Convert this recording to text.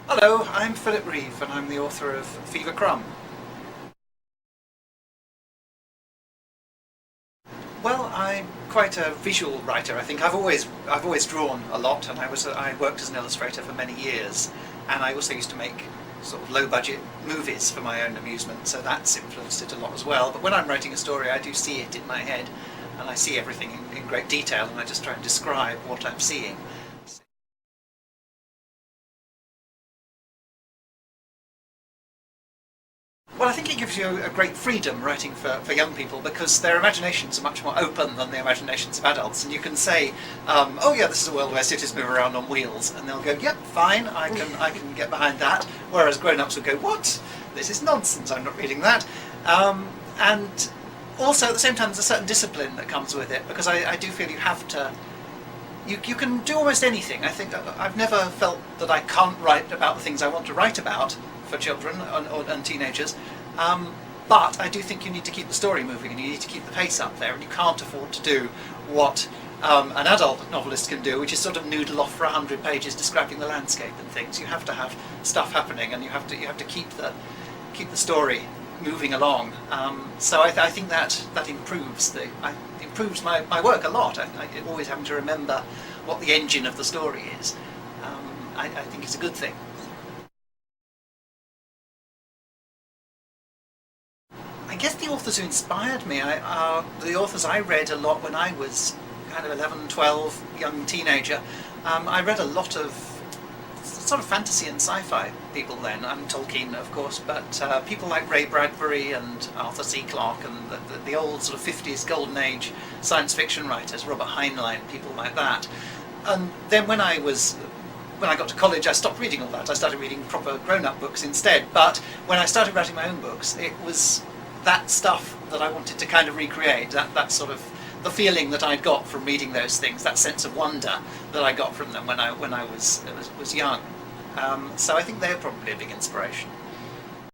Hello, I'm Philip Reeve and I'm the author of Fever Crumb. Well, I'm quite a visual writer. I think I've always drawn a lot, and I worked as an illustrator for many years, and I also used to make sort of low budget movies for my own amusement, so that's influenced it a lot as well. But when I'm writing a story, I do see it in my head, and I see everything in great detail, and I just try and describe what I'm seeing. Well, I think it gives you a great freedom writing for young people, because their imaginations are much more open than the imaginations of adults, and you can say, oh yeah, this is a world where cities move around on wheels, and they'll go, yep, fine, I can get behind that, whereas grown-ups would go, what? This is nonsense, I'm not reading that. And also at the same time there's a certain discipline that comes with it, because I do feel you have to, you can do almost anything. I think I've never felt that I can't write about the things I want to write about for children and teenagers, but I do think you need to keep the story moving and you need to keep the pace up there, and you can't afford to do what an adult novelist can do, which is sort of noodle off for 100 pages describing the landscape and things. You have to have stuff happening, and you have to keep the story moving along. So I think that improves improves my work a lot. I always having to remember what the engine of the story is. I think it's a good thing. I guess the authors who inspired me are the authors I read a lot when I was kind of 11, 12, young teenager. I read a lot of sort of fantasy and sci-fi people then. Tolkien, of course, but people like Ray Bradbury and Arthur C. Clarke and the old sort of 50s golden age science fiction writers, Robert Heinlein, people like that. And then when I got to college, I stopped reading all that. I started reading proper grown-up books instead. But when I started writing my own books, it was that stuff that I wanted to kind of recreate, that sort of the feeling that I'd got from reading those things, that sense of wonder that I got from them when I was young. So I think they're probably a big inspiration.